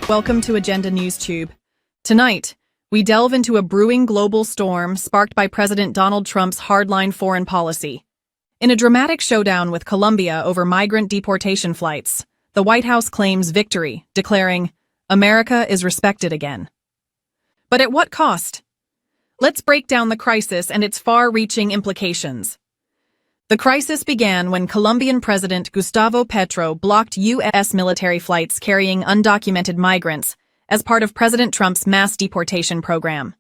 Welcome to Agenda News Tube. Tonight, we delve into a brewing global storm sparked by President Donald Trump's hardline foreign policy. In a dramatic showdown with Colombia over migrant deportation flights, the White House claims victory, declaring, "America is respected again." But at what cost? Let's break down the crisis and its far-reaching implications. The crisis began when Colombian President Gustavo Petro blocked U.S. military flights carrying undocumented migrants as part of President Trump's mass deportation program.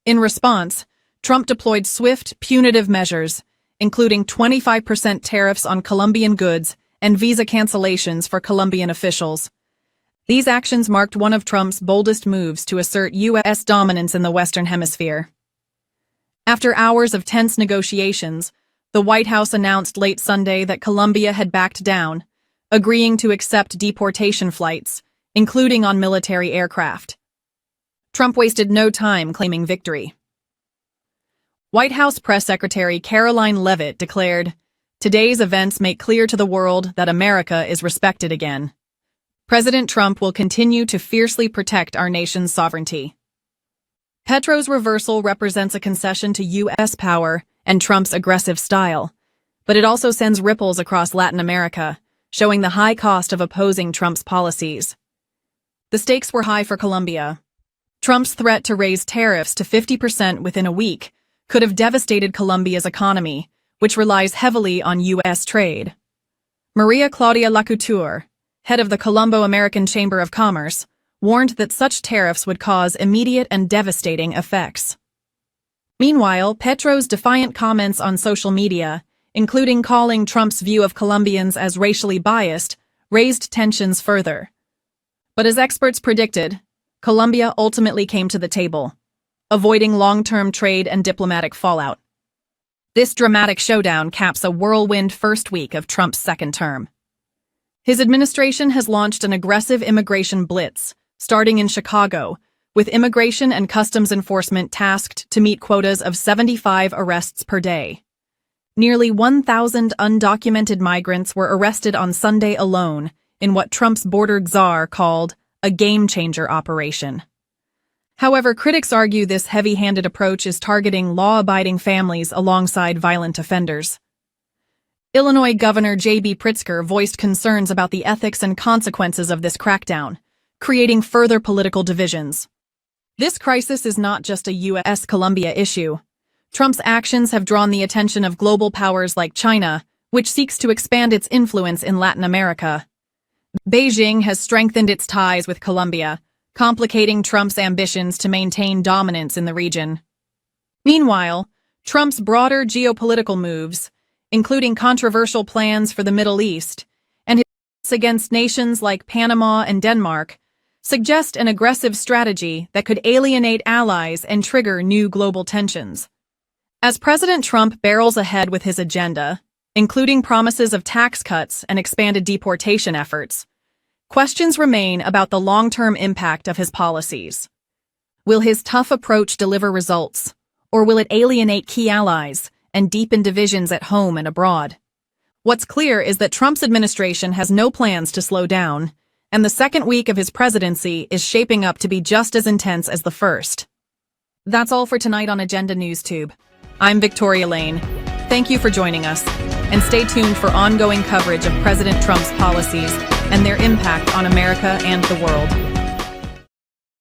In response, Trump deployed swift, punitive measures, including 25% tariffs on Colombian goods and visa cancellations for Colombian officials. These actions marked one of Trump's boldest moves to assert U.S. dominance in the Western Hemisphere. After hours of tense negotiations, the White House announced late Sunday that Colombia had backed down, agreeing to accept deportation flights, including on military aircraft. Trump wasted no time claiming victory. White House Press Secretary Caroline Leavitt declared, "Today's events make clear to the world that America is respected again. President Trump will continue to fiercely protect our nation's sovereignty." Petro's reversal represents a concession to U.S. power and Trump's aggressive style, but it also sends ripples across Latin America, showing the high cost of opposing Trump's policies. The stakes were high for Colombia. Trump's threat to raise tariffs to 50% within a week could have devastated Colombia's economy, which relies heavily on U.S. trade. Maria Claudia Lacouture, head of the Colombo-American Chamber of Commerce, warned that such tariffs would cause immediate and devastating effects. Meanwhile, Petro's defiant comments on social media, including calling Trump's view of Colombians as racially biased, raised tensions further. But as experts predicted, Colombia ultimately came to the table, avoiding long-term trade and diplomatic fallout. This dramatic showdown caps a whirlwind first week of Trump's second term. His administration has launched an aggressive immigration blitz, starting in Chicago, with Immigration and Customs Enforcement tasked to meet quotas of 75 arrests per day. Nearly 1,000 undocumented migrants were arrested on Sunday alone in what Trump's border czar called a game-changer operation. However, critics argue this heavy-handed approach is targeting law-abiding families alongside violent offenders. Illinois Governor J.B. Pritzker voiced concerns about the ethics and consequences of this crackdown, creating further political divisions. This crisis is not just a U.S.-Colombia issue. Trump's actions have drawn the attention of global powers like China, which seeks to expand its influence in Latin America. Beijing has strengthened its ties with Colombia, complicating Trump's ambitions to maintain dominance in the region. Meanwhile, Trump's broader geopolitical moves, including controversial plans for the Middle East, and his against nations like Panama and Denmark, suggest an aggressive strategy that could alienate allies and trigger new global tensions. As President Trump barrels ahead with his agenda, including promises of tax cuts and expanded deportation efforts, questions remain about the long-term impact of his policies. Will his tough approach deliver results, or will it alienate key allies and deepen divisions at home and abroad? What's clear is that Trump's administration has no plans to slow down, and the second week of his presidency is shaping up to be just as intense as the first. That's all for tonight on Agenda News Tube. I'm Victoria Lane. Thank you for joining us, and stay tuned for ongoing coverage of President Trump's policies and their impact on America and the world.